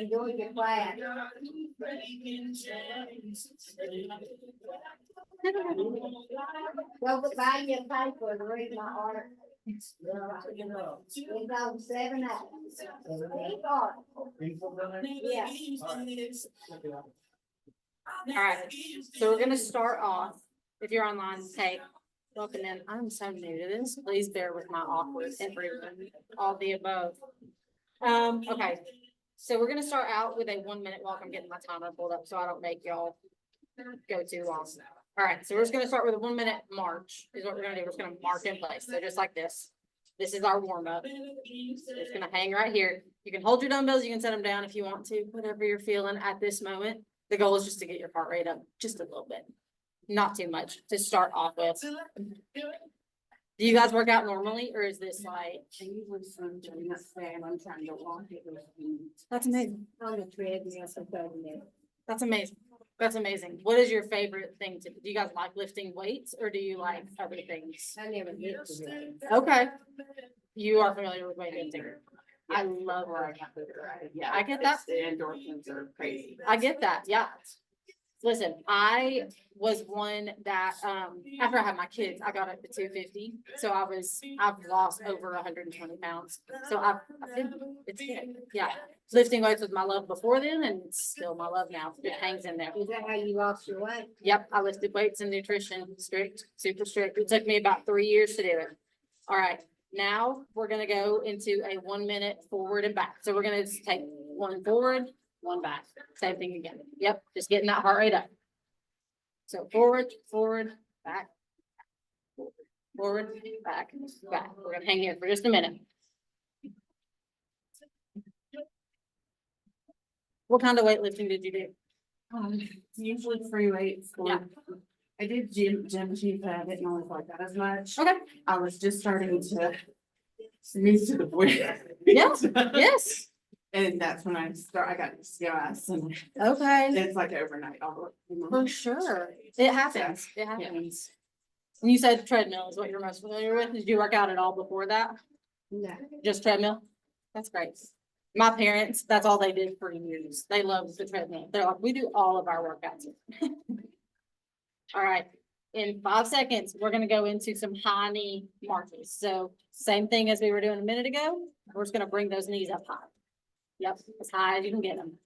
Enjoy your class. Go buy you a paper to read my art. It's on 7 hours. Yeah. All right, so we're gonna start off. If you're online, hey, welcome in. I'm so new to this. Please bear with my awkward everyone, all the above. Okay, so we're gonna start out with a 1 minute walk. I'm getting my timer pulled up so I don't make y'all go too long. All right, so we're just gonna start with a 1 minute march is what we're gonna do. We're just gonna march in place. So just like this. This is our warm up. It's gonna hang right here. You can hold your dumbbells. You can set them down if you want to, whatever you're feeling at this moment. The goal is just to get your heart rate up just a little bit, not too much to start off with. Do you guys work out normally, or is this like? I'm trying to walk it. That's amazing. On the treadmill, so 30 minutes. That's amazing. That's amazing. What is your favorite thing to do? Do you guys like lifting weights, or do you like other things? I never get to it. Okay. You are familiar with weightlifting. I love Or I that. have to drive. Yeah, I get that. The endorphins are crazy. I get that, yeah. Listen, I was one that, after I had my kids, I got up to 250. So I've lost over 120 pounds. So it's good. Yeah. Lifting weights was my love before then, and it's still my love now. It hangs in there. Is that how you lost your weight? Yep, I lifted weights and nutrition, strict, super strict. It took me about 3 years to do it. All right, now we're gonna go into a 1 minute forward and back. So we're gonna just take one forward, one back. Same thing again. Yep, just getting that heart rate up. So forward, forward, back, forward, back, back. We're gonna hang here for just a minute. What kind of weightlifting did you do? Usually free weights. Yeah. I did gym machine, but I didn't always like that as much. Okay, I was just starting to move to the point. yes, yes, And that's when I got PCOS, and okay, it's like overnight. for sure. It happens, it happens. And you said treadmill is what you're most familiar with. Did you work out at all before that? No. Just treadmill? That's great. My parents, that's all they did for years. They loved the treadmill. They're like, we do all of our workouts. All right, in 5 seconds, we're gonna go into some high knee marches. So same thing as we were doing a minute ago. We're just gonna bring those knees up high. Yep, as high as you can get them.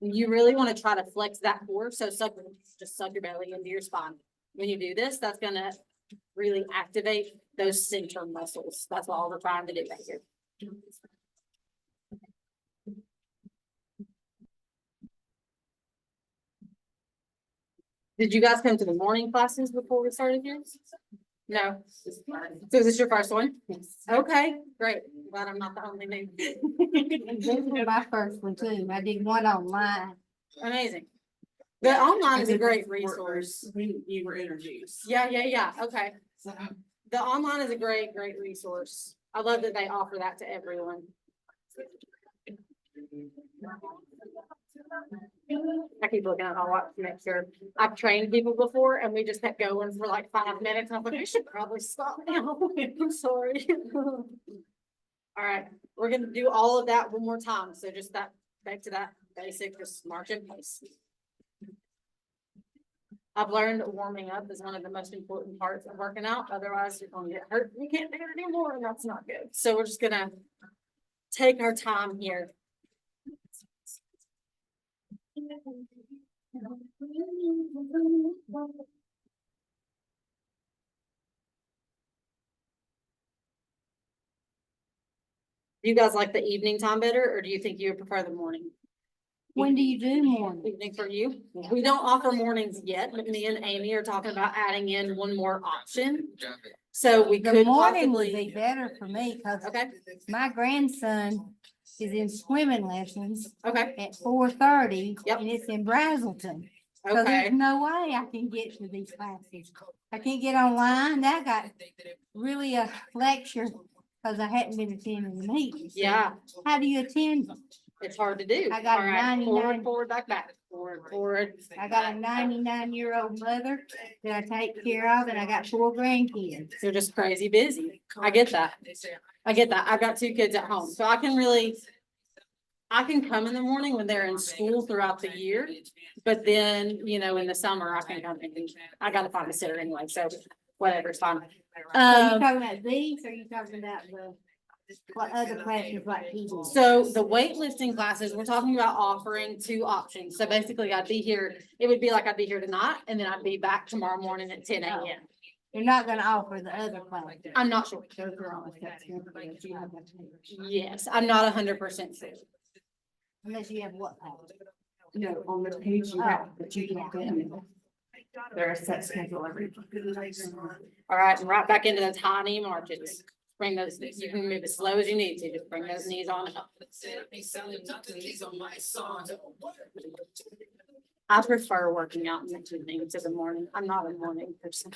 You really want to try to flex that core. So just suck your belly into your spine. When you do this, that's gonna really activate those center muscles. That's all we're trying to do right here. Did you guys come to the morning classes before we started here? No. So is this your first one? Yes. Okay, great. Glad I'm not the only new. This was my first one too. I did one online. Amazing. The online is a great resource. When you were introduced. Yeah. Okay. So, The online is a great resource. I love that they offer that to everyone. I keep looking at my watch to make sure. I've trained people before and we just kept going for like 5 minutes. I'm like, I should probably stop now. I'm sorry. All right, we're gonna do all of that one more time. So just back to that basic, just march in place. I've learned warming up is one of the most important parts of working out. Otherwise, you're gonna get hurt. You can't do it anymore, and that's not good. So we're just gonna take our time here. Do you guys like the evening time better, or do you think you would prefer the morning? When do you do morning? Evening for you? We don't offer mornings yet, but me and Amy are talking about adding in one more option. So we The could morning would possibly, be better for me because okay, my grandson is in swimming lessons okay, at 4:30. Yep. And it's in Brazelton. So okay. there's no way I can get to these classes. I can't get online. I got really a lecture because I hadn't been attending the meetings. Yeah, How do you attend them? it's hard to do. I got All right, 99. forward, back, forward. I got a 99-year-old mother that I take care of, and I got 4 grandkids. You're just crazy busy. I get that. I get that. I've got two kids at home, so I can come in the morning when they're in school throughout the year. But then, you know, in the summer, I can come in. I gotta find a sitter anyway, so whatever's fine. So you talking about these, or you talking about what other classes like these? So the weightlifting classes, we're talking about offering two options. So basically I'd be here, it would be like I'd be here tonight and then I'd be back tomorrow morning at 10 a.m. You're not gonna offer the other classes. I'm not sure. Those are all the tests. You have that too. Yes, I'm not 100% sure. Unless you have what class? No, on the page you have, but you can have them. They're a set schedule every. All right, and right back into the tiny marches. Bring those, you can move as slow as you need to, just bring those knees on up. I prefer working out in the evening to the morning. I'm not a morning person.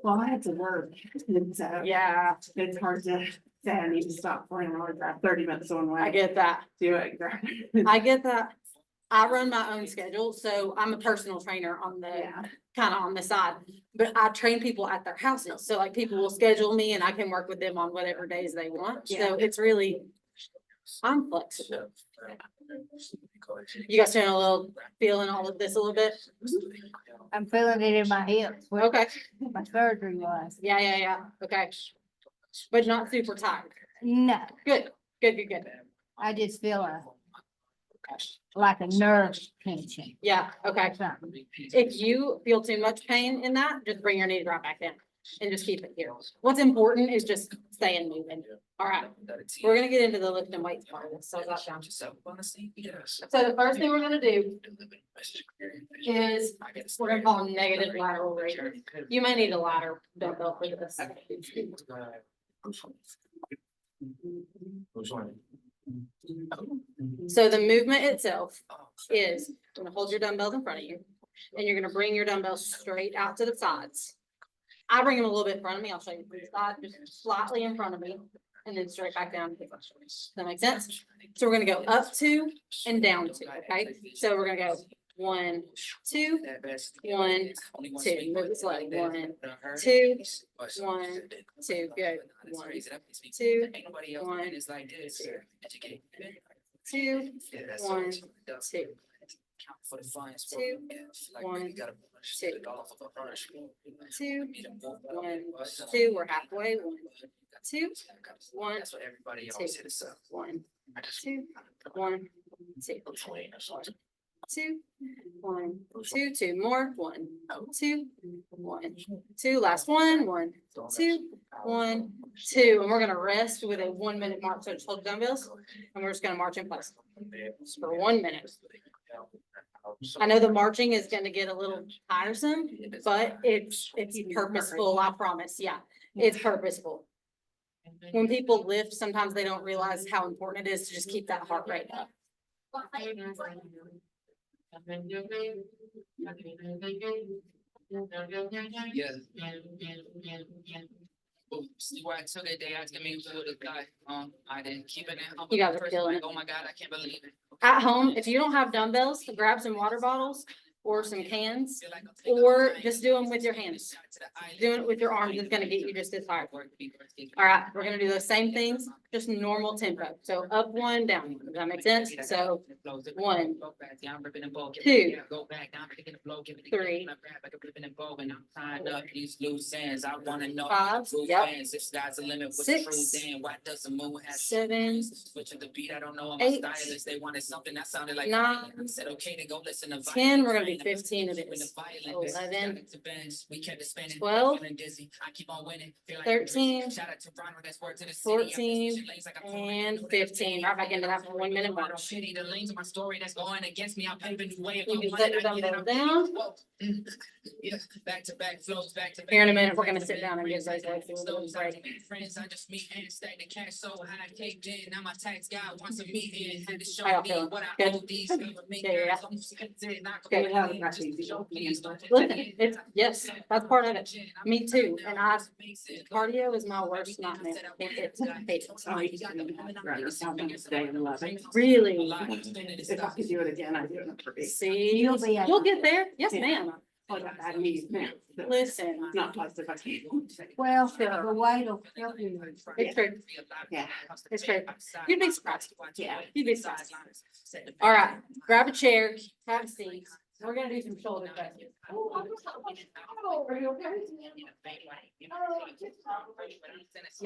Well, I had to work, and so Yeah, it's hard to say I need to stop for an hour, drive 30 minutes one way. I get that. Do it. I get that. I run my own schedule, so I'm a personal trainer on the, Yeah. kind of on the side. But I train people at their houses, so like people will schedule me and I can work with them on whatever days they want. Yeah. So it's really, I'm flexible. You guys feeling all of this a little bit? I'm feeling it in my hips, where Okay, my surgery was. yeah, okay. But not super tired. No, Good. I just feel like a nerve tension Yeah, okay. or something. If you feel too much pain in that, just bring your knees right back down and just keep it here. What's important is just staying moving. All right, we're gonna get into the lifting weights part of this, so that's down. So the first thing we're gonna do is we're gonna call them negative lateral raises. You may need a ladder dumbbell for this. So the movement itself is you're gonna hold your dumbbells in front of you and you're gonna bring your dumbbells straight out to the sides. I bring them a little bit in front of me. I'll show you the side, just slightly in front of me and then straight back down. Does that make sense? So we're gonna go up two and down two, okay? So we're gonna go 1, 2, 1, 2. Move it slow. 1, 2, 1, 2. Good. 1, 2, 1, 2, 1, 2. 2, 1, 2. 2, 1, 2. We're halfway. 1, 2, 1, 2. 1, 2, 1, 2. 2, 1, 2, 2 more. 1, 2, 1, 2. Last one. 1, 2, 1, 2. And we're gonna rest with a 1 minute mark. So just hold the dumbbells and we're just gonna march in place just for 1 minute. I know the marching is gonna get a little tiresome, but it's purposeful, I promise. Yeah, it's purposeful. When people lift, sometimes they don't realize how important it is to just keep that heart rate up. Yeah. See why I took it, they asked me who would have thought, I didn't keep it in. You guys are killing it. Oh my God, I can't believe it. At home, if you don't have dumbbells, grab some water bottles or some cans, or just do them with your hands. Doing it with your arms is gonna get you just as hard. All right, we're gonna do those same things, just normal tempo. So up one, down one. Does that make sense? So 1, 2, 3, 5, yep, 6, 7, 8, 9, 10. We're gonna do 15 of this. 11, 12, 13, 14, and 15. Right back into that for 1 minute march. You can set your dumbbells down. Here in a minute, we're gonna sit down and give those legs a little break. How y'all feeling? Good? Yeah. Okay, how is that easy? Listen, it's, yes, that's part of it. Me too. And cardio is my worst nightmare. It's Oh, you just didn't have to write it down today and 11. really, If I could do it again, I'd do it for free. see, You'll be at- you'll get there. Yes, Yeah. ma'am. Oh, that bad knees now. Listen, Not positive, I can't. Well, the weight will help you. it's true. Yeah. It's true. You'd be surprised. Yeah. You'd be surprised. All right, grab a chair, have a seat. We're gonna do some shoulder presses. Are you okay? You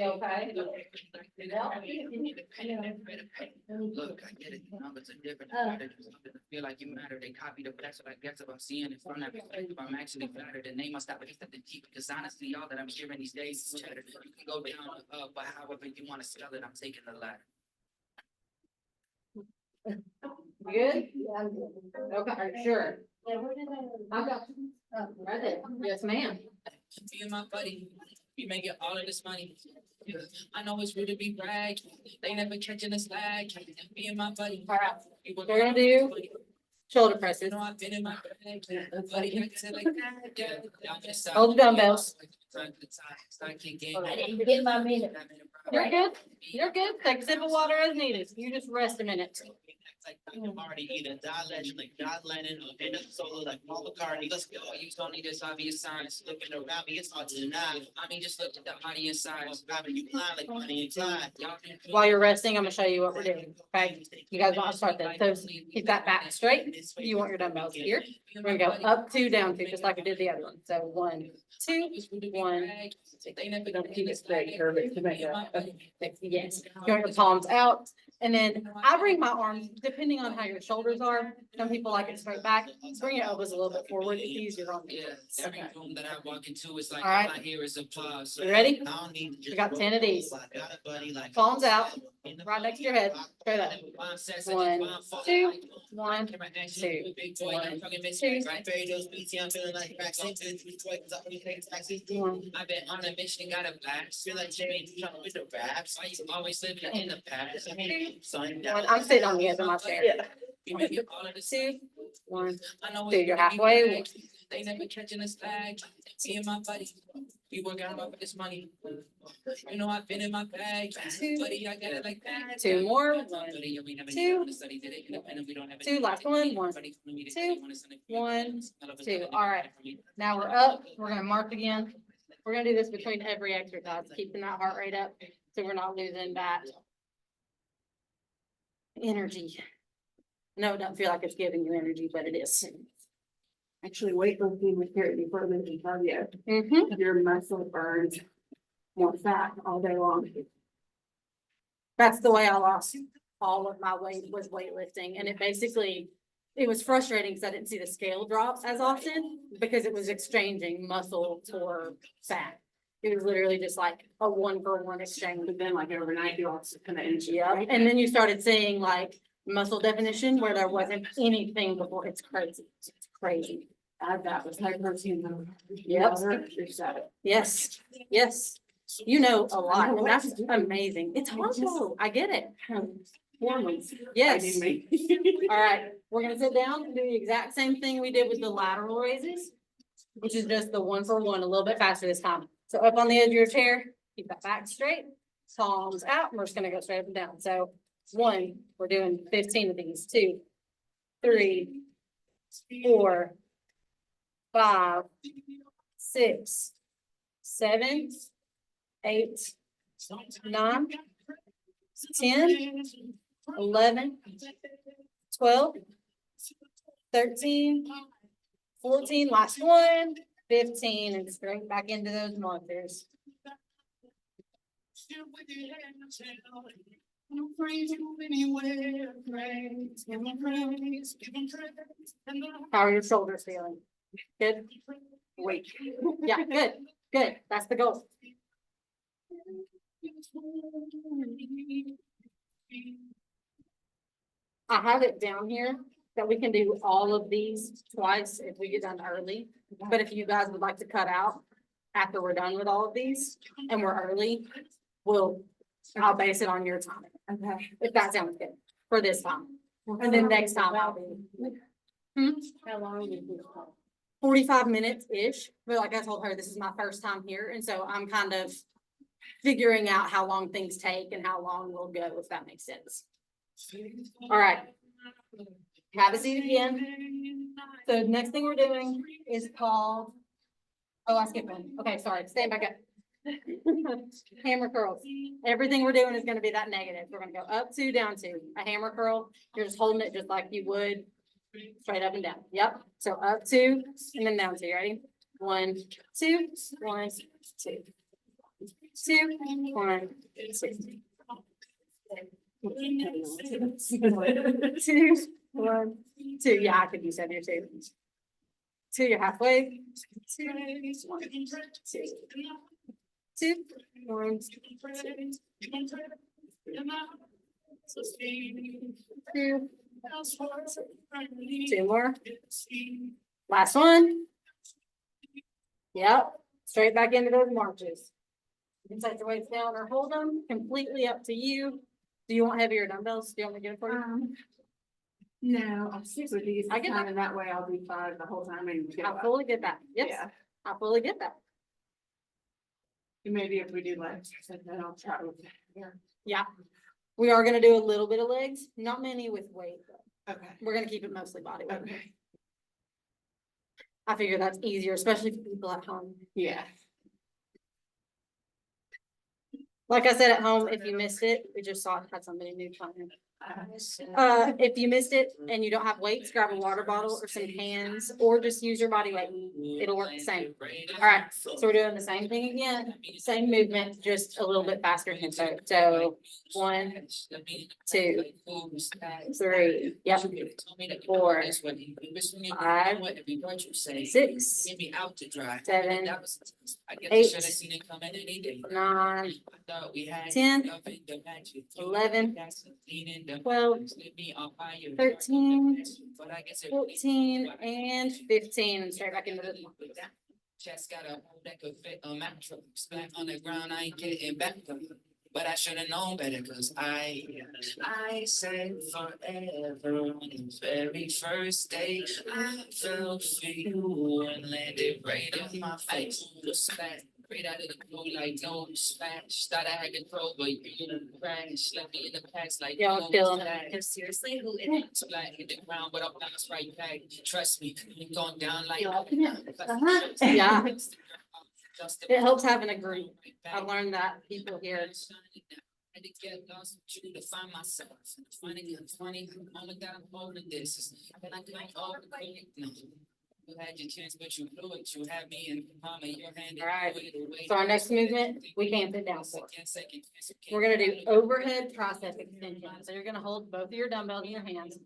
okay? Look, I get it, numbers are different. I feel like you matter, they copy the best, but I guess if I'm seeing it from that perspective, I'm actually flattered. And they must have at least at the deep, because honestly, all that I'm hearing these days is chatter. You can go down or up, but however you wanna spell it, I'm taking the latter. You good? Okay, are you sure? I've got, right there. Yes, ma'am. Me and my buddy, we making all of this money. I know it's rude to be bragged, they never catching us lag. Me and my buddy. All right, we're gonna do shoulder You presses. know, I've been in my bag, buddy, I said like that. Hold the dumbbells. I can't get. I didn't get my minute. You're good. You're good. Take a sip of water as needed. You just rest a minute. Like Dr. Marty, either Don Legend, like John Lennon, or end up solo like Paul McCartney. Let's go. You don't need this obvious signs. Looking around me, it's hard to deny. I mean, just look at the audience size. Driving you blind like Bonnie and Clyde. While you're resting, I'm gonna show you what we're doing. Okay, you guys want to start this. So keep that back straight. You want your dumbbells here. We're gonna go up, two, down, two, just like we did the other one. So 1, 2, 1. Don't keep it straight, curve it to make it. Yes, you want your palms out. And then I bring my arms, depending on how your shoulders are. Some people like it straight back. Bring your elbows a little bit forward. It's easier on you. Yeah, every room that I walk into is like, All right. all I hear is applause. You ready? I don't need to just We got 10 of these. roll. I got a buddy like. Palms out, right next to your head. Straight up. 1, 2, 1, 2, 1, 2. Bury those beats, yeah, I'm feeling like vaccine. One. I've been on a mission, got a blast. Feel like Jerry, trying with the raps. Why you always living in the past? Son, One. I'm sitting on the edge of my chair. You make it all of the 2, 1. I know Two, it's you're gonna be halfway. bragged. They never catching us flag. Me and my buddy, we work out about this money. You know, I've been in my bag. Buddy, I got it like that. 2 more. 1, Buddy, we never 2, did study, did it independent, we don't have 2, last one. 1, 2, 1, 2. All right. Now we're up. We're gonna mark again. We're gonna do this between every exercise, keeping that heart rate up, so we're not losing that energy. No, it doesn't feel like it's giving you energy, but it is. Actually, weightlifting would carry me further than cardio. Mm-hmm. Your muscle burns more fat all day long. That's the way I lost all of my weight, was weightlifting, and it was frustrating because I didn't see the scale drop as often because it was exchanging muscle for fat. It was literally just like a 1-for-1 exchange. But then like overnight, you also kind of energy. Yeah, and then you started seeing like muscle definition where there wasn't anything before. It's crazy. It's crazy. Add that with high protein. though. Yep. You're set. Yes, yes. You know a lot, I know and what that's to do. amazing. It's hard though. I get it. Hormones. Yes. I mean, All right, we're gonna sit down and do the exact same thing we did with the lateral raises, which is just the 1-for-1, a little bit faster this time. So up on the edge of your chair, keep that back straight, palms out, and we're just gonna go straight up and down. So 1, we're doing 15 of these, 2, 3, 4, 5, 6, 7, 8, 9, 10, 11, 12, 13, 14, last one, 15, and straight back into those markers. How are your shoulders feeling? Good? wait. Yeah, good, good. That's the goal. I have it down here that we can do all of these twice if we get done early. But if you guys would like to cut out after we're done with all of these and we're early, I'll base it on your time, Okay. if that sounds good for this time. And then next time I'll be. How long is this? 45 minutes-ish, but like I told her, this is my first time here, and so I'm kind of figuring out how long things take and how long we'll go, if that makes sense. All right. Have a seat again. So next thing we're doing is called, oh, I skipped one. Okay, sorry, stand back up. Hammer curls. Everything we're doing is gonna be that negative. We're gonna go up two, down two. A hammer curl, you're just holding it just like you would straight up and down. Yep. So up two and then down two. Ready? 1, 2, 1, 2. 2, 1, 2. 2, 1, 2. Yeah, I could do 7 or 2. 2, you're halfway. 2, 1, 2. 2, 1, 2. 2 more. Last one. Yep. Straight back into those marches. You can set your weights down or hold them. Completely up to you. Do you want heavier dumbbells? Do you want me to get it for you? No, I'll stick with these. I get Kind of that way I'll be fine the whole time and get I up. fully get that. Yes, Yeah, I fully get that. and maybe if we do legs, then I'll try with. Yeah. We are gonna do a little bit of legs, not many with weight, but Okay. we're gonna keep it mostly body weight. Okay. I figure that's easier, especially for people at home. Yeah. Like I said, at home, if you missed it, we just saw it had somebody new come in. If you missed it and you don't have weights, grab a water bottle or some cans, or just use your body weight. It'll work the same. All right, so we're doing the same thing again, same movement, just a little bit faster tempo. So 1, 2, 3, yep, 4, 5, 6, 7, 8, 9, 10, 11, 12, 13, 14, and 15, and straight back into the. Chest got a hole that could fit a mattress. Back on the ground, I ain't getting back up. But I should have known better, cause I said forever on the very first day. I fell for you and landed right in my face. Just back, right out of the blue, like no smash. Thought I had control, but you didn't crash. Left me in the past, like Y'all no feeling smash. it? Seriously, who is it? Flat hit the ground, but I'll bounce right back. Trust me, ain't going down like. Yeah. It helps having a group. I learned that people here. I did get lost with you to find myself. Funny moment that I'm holding this. And I couldn't hold it. No. You had your chance, but you blew it. You had me in the palm of your hand. All right. So our next movement, we can't sit down for. We're gonna do overhead tricep extension. So you're gonna hold both of your dumbbells in your hands,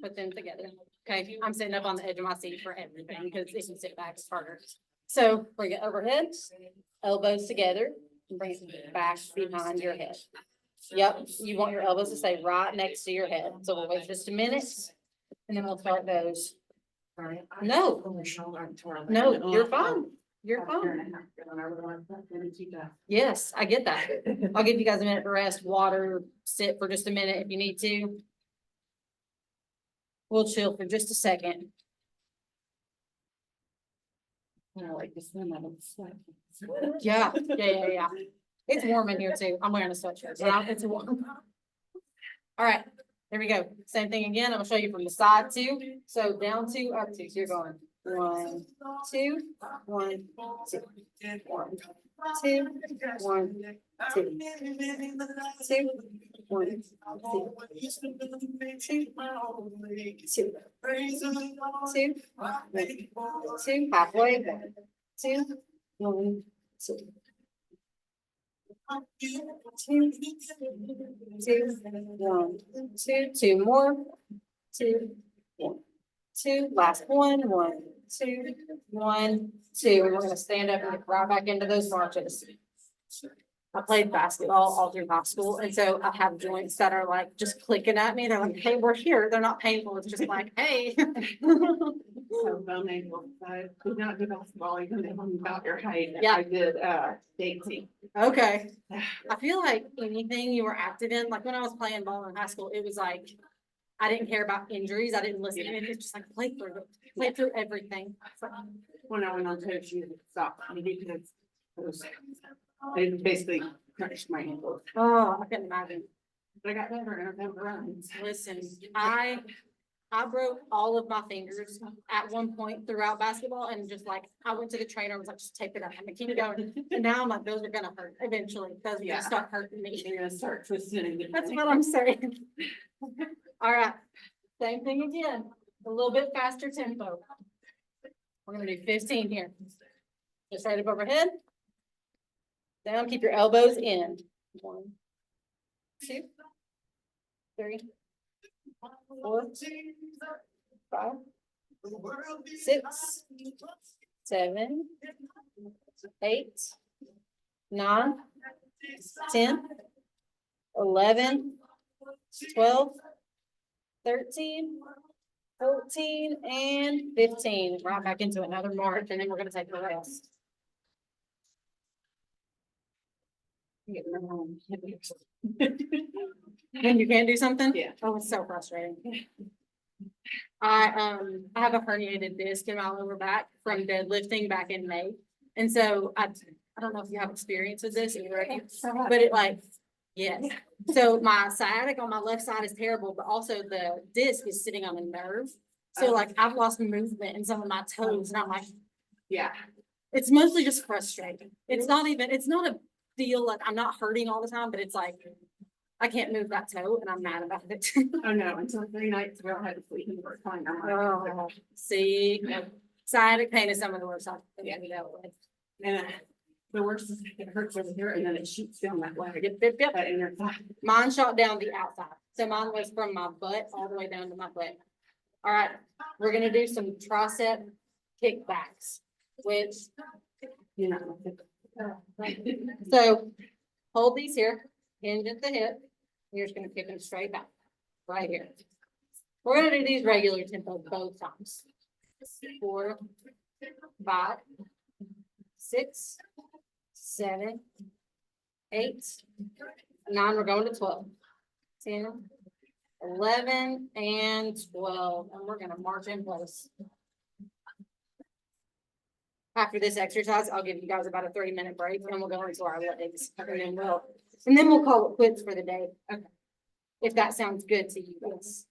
put them together. Okay, I'm sitting up on the edge of my seat for everything because if you sit back, it's harder. So bring it overhead, elbows together, and bring it back behind your head. Yep, you want your elbows to stay right next to your head. So we'll wait just a minute and then we'll start those. No, no, you're fine. You're fine. Yes, I get that. I'll give you guys a minute to rest, water, sit for just a minute if you need to. We'll chill for just a second. I like this one. Yeah. It's warm in here too. I'm wearing a sweatshirt, so it's warm. All right, here we go. Same thing again. I'm gonna show you from the side too. So down 2, up 2. So you're going 1, 2, 1, 2, 1, 2, 1, 2, 2, 1, 2, 2, halfway, 2, 1, 2. 2, 1, 2, 2 more, 2, 1, 2, last one, 1, 2, 1, 2, and we're gonna stand up and get right back into those marches. I played basketball all through high school, and so I have joints that are like just clicking at me. They're like, hey, we're here. They're not painful. It's just like, hey. So bone ankle, I could not do basketball even if I'm about your height. Yeah. I did, dancing. Okay. I feel like anything you were active in, like when I was playing ball in high school, it was like, I didn't care about injuries. I didn't listen. It was just like play through everything. When I went on coach, you stopped because they basically crushed my ankle. Oh, I couldn't imagine. But I got better and I've never run. Listen, I I broke all of my fingers at one point throughout basketball and just like, I went to the trainer, and was like, just tape it up, I'm gonna keep going. And now I'm like, those are gonna hurt eventually, those are Yeah. gonna start hurting me. You're gonna start twisting and getting. That's what I'm saying. All right, same thing again, a little bit faster tempo. We're gonna do 15 here. Just right up overhead. Down, keep your elbows in. 1, 2, 3, 4, 5, 6, 7, 8, 9, 10, 11, 12, 13, 14, and 15. Right back into another march, and then we're gonna take a rest. And you can't do something? Yeah. Oh, it's so frustrating. I have a herniated disc in my lower back from deadlifting back in May. And so I don't know if you have experience with this either, of you, but it like, yes. So my sciatic on my left side is terrible, but also the disc is sitting on a nerve. So like I've lost movement in some of my toes and I'm like, Yeah, it's mostly just frustrating. It's not a deal like I'm not hurting all the time, but it's like, I can't move that toe and I'm mad about it. oh no, until 3 nights ago, I had to sleep in the recliner. I'm like, Oh, see, sciatic pain is some of the worst I've Yeah. ever dealt with. And the worst is it hurts over here and then it shoots down that leg. Yep, yep, yep. That inner thigh. Mine shot down the outside. So mine was from my butt all the way down to my butt. All right, we're gonna do some tricep kickbacks, which, You know. so hold these here, hinge at the hip. You're just gonna kick them straight back, right here. We're gonna do these regular tempo both times. 4, 5, 6, 7, 8, 9, we're going to 12. 10, 11, and 12, and we're gonna march in place. After this exercise, I'll give you guys about a 30-minute break and we'll go into our legs. And then we'll call it quits for the day. Okay. If that sounds good to you guys.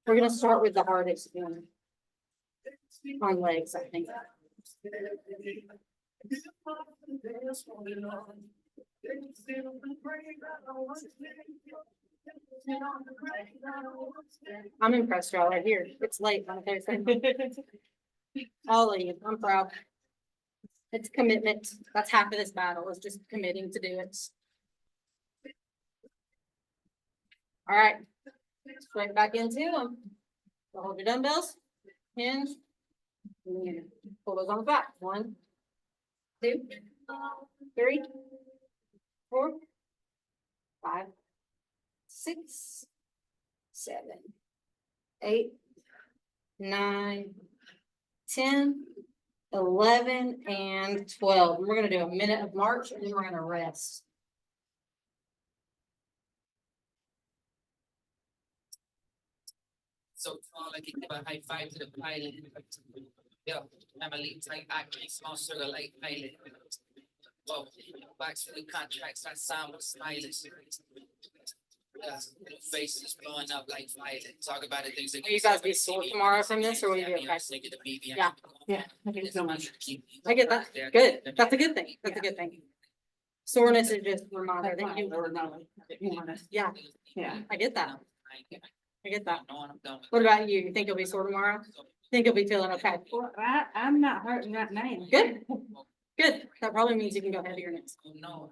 We're gonna start with the hardest one. On legs, I think. I'm impressed y'all are here. It's late on a Thursday. All of you, I'm proud. It's commitment. That's half of this battle is just committing to do it. All right, straight back into them. Hold your dumbbells, hinge. Pull those on the back. 1, 2, 3, 4, 5, 6, 7, 8, 9, 10, 11, and 12. We're gonna do a minute of march and then we're gonna rest. So tall, I can give a high five to the pilot. Yeah, I'm a lead type acting, small circle like pilot. Whoa, box for the contracts, I signed with silence. Yeah, faces blowing up like violet. Talk about it, things. Will you guys be sore tomorrow from this or will you be okay? Yeah. Yeah, thank you so much. I get that. Good. That's a good thing. That's a good thing. Soreness is just a reminder That's that fine, you, or not, you want us. yeah, Yeah. I get that. I get that. What about you? You think you'll be sore tomorrow? Think you'll be feeling okay? Well, I'm not hurting right now. Good. Good. That probably means you can go heavier next. No.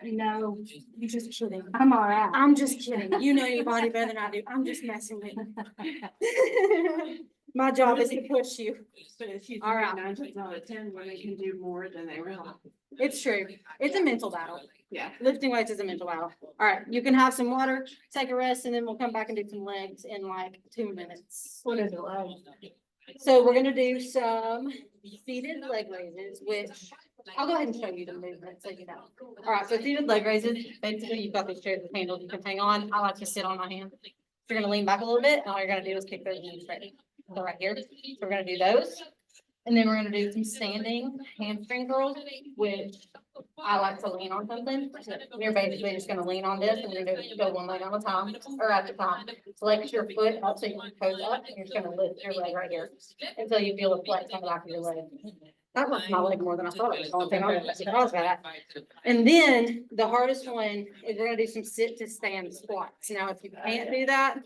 No, You're just kidding. I'm all right. I'm just kidding. You know your body better than I do. I'm just messing with you. My job is to push you. But if she's All right. 9 times out of 10, women can do more than they realize. It's true. It's a mental battle. Yeah. Lifting weights is a mental battle. All right, you can have some water, take a rest, and then we'll come back and do some legs in like 2 minutes. What is it like? So we're gonna do some seated leg raises, which I'll go ahead and show you the movement so you know. All right, so seated leg raises, basically you've got these chairs with handles you can hang on. I like to sit on my hand. You're gonna lean back a little bit, and all you're gonna do is kick those knees straight. So right here, so we're gonna do those. And then we're gonna do some standing hamstring curls, which I like to lean on something. You're basically just gonna lean on this and you're gonna go one leg at a time or at a time. Flex your foot up so your toes up and you're just gonna lift your leg right here until you feel a flex on the back of your leg. That worked my leg more than I thought it was going to. I'm surprised by that. And then the hardest one is we're gonna do some sit to stand squats. Now, if you can't do that,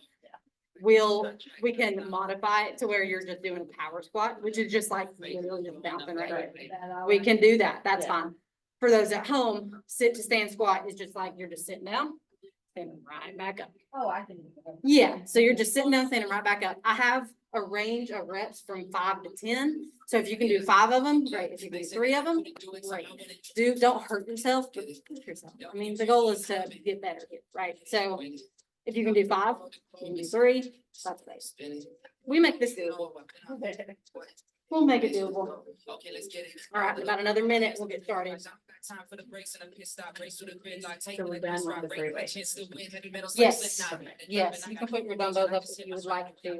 we can modify it to where you're just doing a power squat, which is just like literally just bouncing right here. We can do that. That's fine. For those at home, sit to stand squat is just like you're just sitting down, standing right back up. Oh, I can. Yeah, so you're just sitting down, standing right back up. I have a range of reps from 5 to 10. So if you can do 5 of them, great. If you can do 3 of them, great. Don't hurt yourself, but push yourself. I mean, the goal is to get better here, right? So if you can do 5, you can do 3, that's nice. We make this doable. We'll make it doable. Okay, let's get it. All right, in about another minute, we'll get started. Time for the brakes and a pit stop, race to the grid, like So taking we're the done gas with ride, the break, freeway. chance to win, heavy metals like Yes, Slipknot. yes, you can put your dumbbells up if you would like to.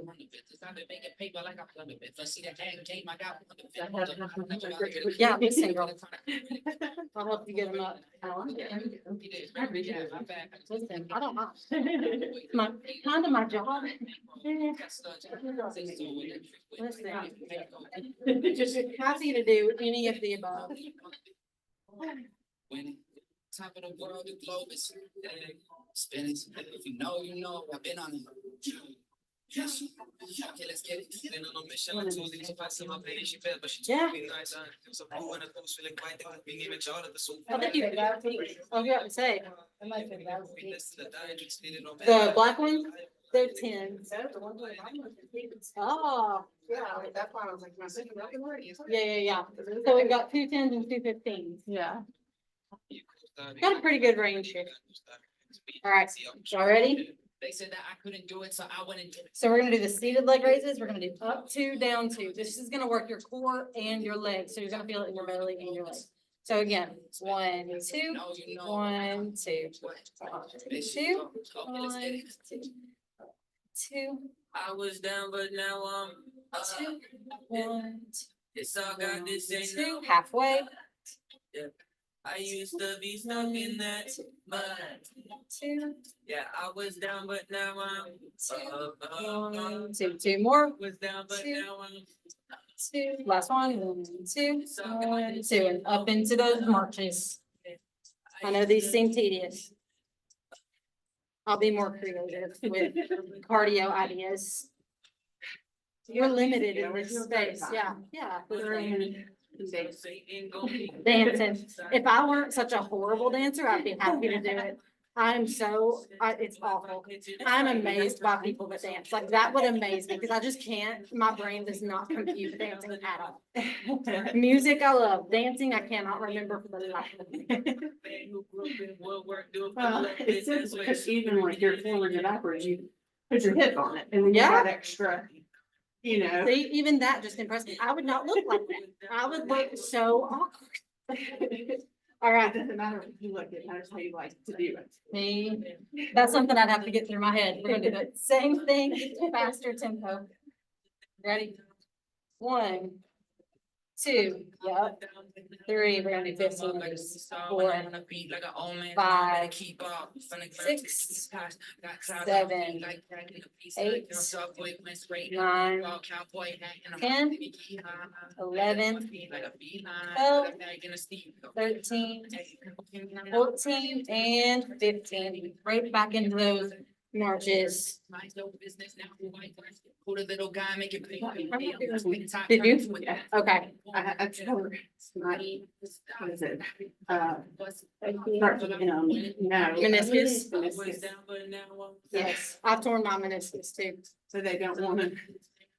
I've been making paper like I'm under it. Let's see that ad game I got. Yeah, big single. I'll help you get them up. Listen, I don't mind. My, kind of my job. Listen, just happy to do any of the above. When top of the world, the globe is spinning. If you know, you know, I've been on it. Okay, let's get it. Been on a mission like Tuesday, she passed my page, she felt, but she Yeah. told me nice, so cool and a cool feeling quite different, being even shorter, the soup. I think you, oh, you have to say, The the black one, they're 10. Oh, Yeah, like, that's why I was like, my second record. yeah. So we've got 2 10s and 2 15s. Yeah. Got a pretty good range here. All right, y'all ready? They said that I couldn't do it, so I went and did it. So we're gonna do the seated leg raises. We're gonna do up 2, down 2. This is gonna work your core and your legs. So you're gonna feel it in your belly and your legs. So again, 1, 2, 1, 2, 1, 2, 1, 2, 2, I was down, but now I'm 2, 1, 2, It's all got this ain't 2, halfway. I used to be stuck in that mud. 2, Yeah, I was down, but now I'm 1, 2, 2 more. was down, but now I'm 2, last one, 1, 2, 1, 2, and up into those marches. I know these seem tedious. I'll be more creative with cardio ideas. We're limited in this space, yeah. Dancing. If I weren't such a horrible dancer, I'd be happy to do it. It's awful. I'm amazed by people that dance. Like, that would amaze me, because I just can't, my brain does not compute dancing at all. Music, I love. Dancing, I cannot remember for the life of me. Well, it's simple, because even like you're forward and backwards, you put your hip on it, and then you Yeah. got extra, you know. See, even that just impressed me. I would not look like that. I would look so awkward. All It right, doesn't matter what you look, it matters how you like to do it. see, that's something I'd have to get through my head. We're gonna do the same thing, faster tempo. Ready? 1, 2, yep. 3, we're gonna do 15, 4, 5, 6, 7, 8, 9, 10, 11, 12, 13, 14, and 15. Right back into those marches. Did you? Yeah. Okay. I tell her, it's not, what is it? Starts with M, no. Meniscus? Meniscus. Yes, I've torn my meniscus too. So they don't want to,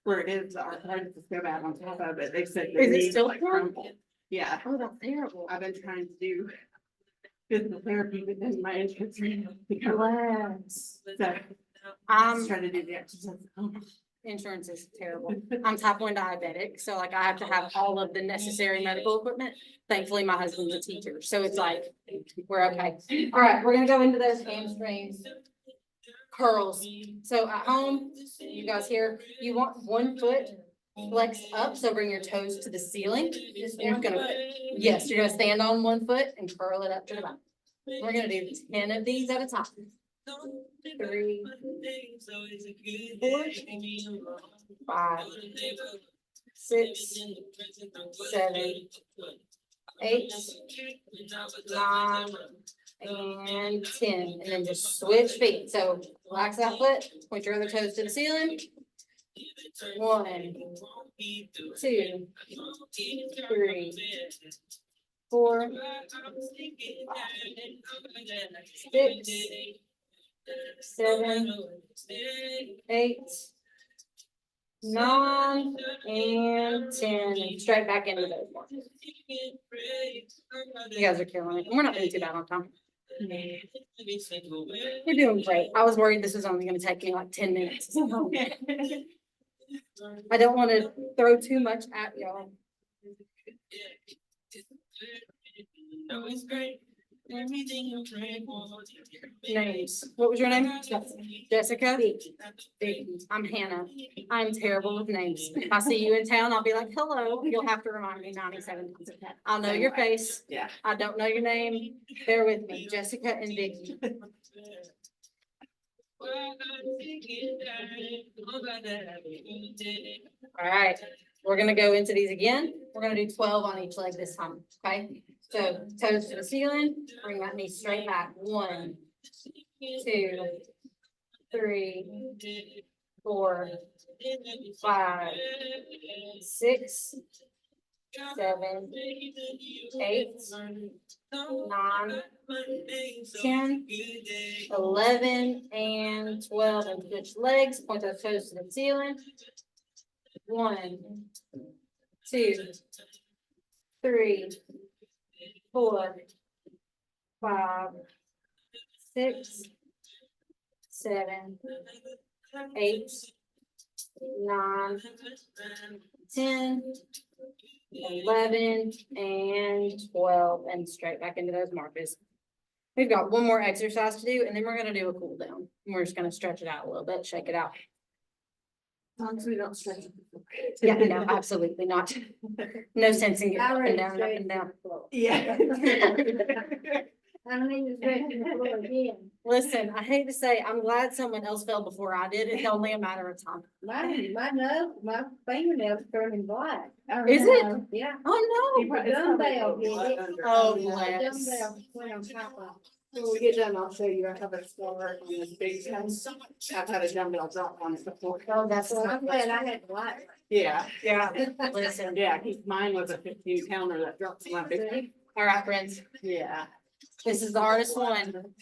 where it is, the arthritis is go bad on top of it, they said. Is it still torn? crumble. Yeah, Oh, that's terrible. I've been trying to do physical therapy, but then my insurance ran out. Relax. So I'm I'm trying to do the exercise. insurance is terrible. I'm type 1 diabetic, so like I have to have all of the necessary medical equipment. Thankfully, my husband's a teacher, so it's like, we're okay. All right, we're gonna go into those hamstrings. Curls. So at home, you guys here, you want one foot Flex up, so bring your toes to the ceiling. You're gonna, yes, you're gonna stand on one foot and curl it up to the back. We're gonna do 10 of these at a time. 3, 4, 5, 6, 7, 8, 9, and 10. And then just switch feet. So relax that foot, point your other toes to the ceiling. 1, 2, 3, 4, 6, 7, 8, 9, and 10. And straight back into those ones. You guys are killing it. And we're not doing too bad on time. We're doing great. I was worried this was only gonna take me like 10 minutes. I don't want to throw too much at y'all. Names. What was your name? Jessica? Vicky. I'm Hannah. I'm terrible with names. If I see you in town, I'll be like, hello. You'll have to remind me 97 times. I'll know your face. Yeah. I don't know your name. Bear with me. Jessica and Vicky. All right, we're gonna go into these again. We're gonna do 12 on each leg this time, okay? So toes to the ceiling, bring that knee straight back. 1, 2, 3, 4, 5, 6, 7, 8, 9, 10, 11, and 12, and switch legs, point those toes to the ceiling. 1, 2, 3, 4, 5, 6, 7, 8, 9, 10, 11, and 12, and straight back into those marches. We've got one more exercise to do, and then we're gonna do a cool down. We're just gonna stretch it out a little bit, shake it out. As long as we don't stretch it. Yeah, no, absolutely not. No sense in getting up and down, Yeah. I don't even stretch the floor again. Listen, I hate to say, I'm glad someone else fell before I did. It's only a matter of time. My nose, my fingernails turning black. Is it? Yeah. Oh, no. Dumbbell did it. Oh, The bless. dumbbell went on top of. When we get done, I'll show you. I have a score on this big house. I've had a dumbbell drop on it before. Oh, that's So I'm not. glad I had black. Yeah, Yeah, listen. yeah, mine was a 15 pounder that dropped to my big. All right, friends. Yeah. This is the hardest one.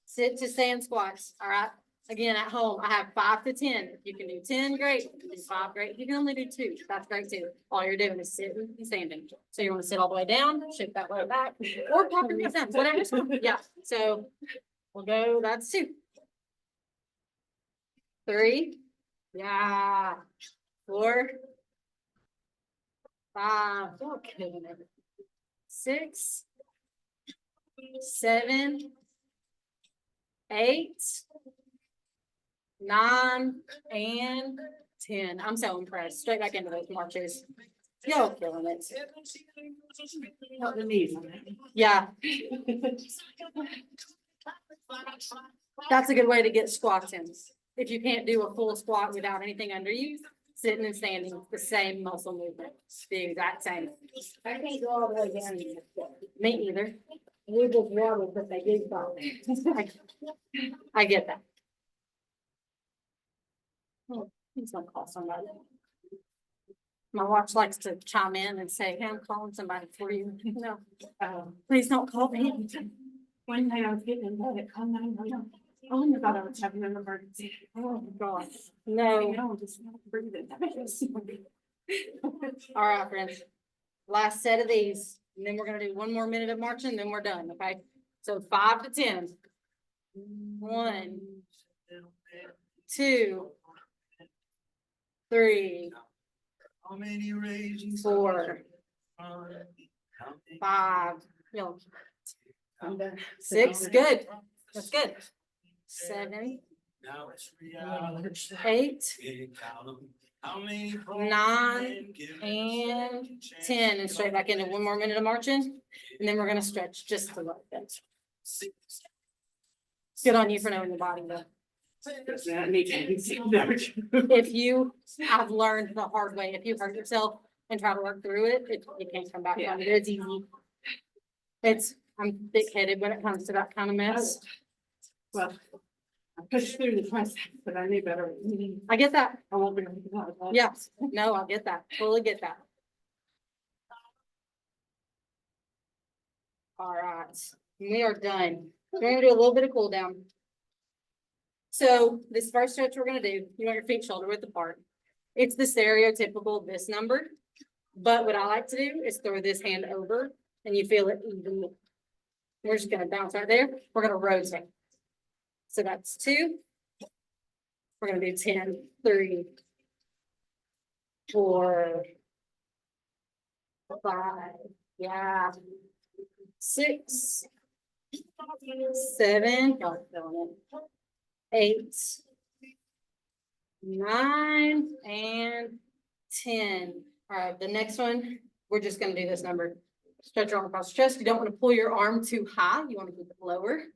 Sit to stand squats, all right? Again, at home, I have 5 to 10. If you can do 10, great. If you can do 5, great. If you can only do 2, that's great too. All you're doing is sitting and standing. So you want to sit all the way down, shift that way back, or pop your knees down, whatever. Yeah, so we'll go, that's 2. 3, yeah. 4, 5, okay. 6, 7, 8, 9, and 10. I'm so impressed. Straight back into those marches. Y'all killing it. Not the knees on it. Yeah, that's a good way to get squats in. If you can't do a full squat without anything under you, sitting and standing, the same muscle movement, the exact same. I can't go all the way down. Me either. We just waddle, but they do fall. I get that. Oh, he's gonna call somebody. My watch likes to chime in and say, hey, I'm calling somebody for you. No, please don't call me. One night I was getting in bed, it called 911. Oh, I thought I was having an emergency. Oh, gosh. I No. know, just not breathing. All right, friends. Last set of these, and then we're gonna do 1 more minute of marching, then we're done, okay? So 5 to 10. 1, 2, 3, 4, 5, no, 6, good. That's good. 7, 8, 9 and 10, and straight back into 1 more minute of marching. And then we're gonna stretch just a little bit. Good on you for knowing your body though. Does that need to never true. If you have learned the hard way, if you hurt yourself and try to work through it, you can't come back Yeah. from it. It's easy. I'm thick-headed when it comes to that kind of mess. Well, I pushed through the process, but I knew better. I get that. I won't be able to do that. Yeah, no, I get that. Totally get that. All right, we are done. We're gonna do a little bit of cool down. So this first stretch we're gonna do, you want your feet shoulder width apart. It's the stereotypical this number, but what I like to do is throw this hand over and you feel it evenly. We're just gonna bounce right there. We're gonna rotate. So that's 2. We're gonna do 10, 3, 4, 5, yeah. 6, 7, y'all feeling it. 8, 9, and 10. All right, the next one, we're just gonna do this number. Stretch your arm across the chest. You don't want to pull your arm too high. You want to keep it lower.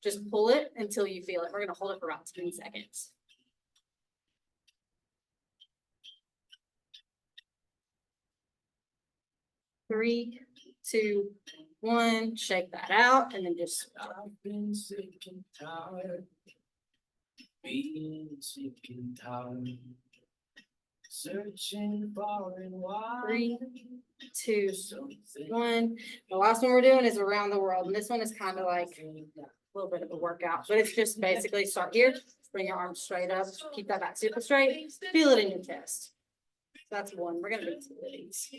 Just pull it until you feel it. We're gonna hold it for about 10 seconds. Three, 2, 1, shake that out and then just I've been sick and tired. Being sick and tired. Searching far and wide. 3, 2, 1. The last one we're doing is around the world, and this one is kind of like a little bit of a workout, but it's just basically start here, bring your arms straight up, keep that back super straight, feel it in your chest. That's 1. We're gonna do 2 of these,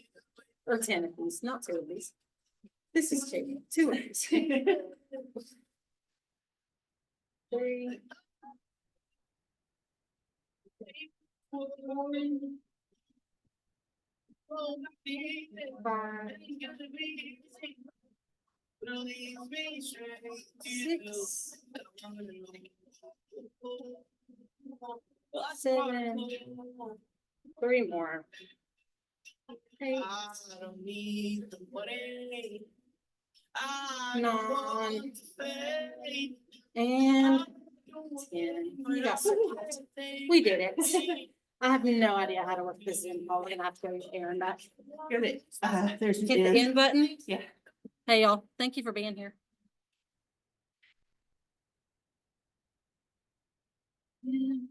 or 10 of these, not 2 of these. This is 2 of these. 3. 5, 6, 7, 3 more. 8, 9, and 10. You got so cute. We did it. I have no idea how to work this in. We're gonna have to go to Aaron back. Good. There's an Hit the end. end button. Yeah. Hey, y'all. Thank you for being here.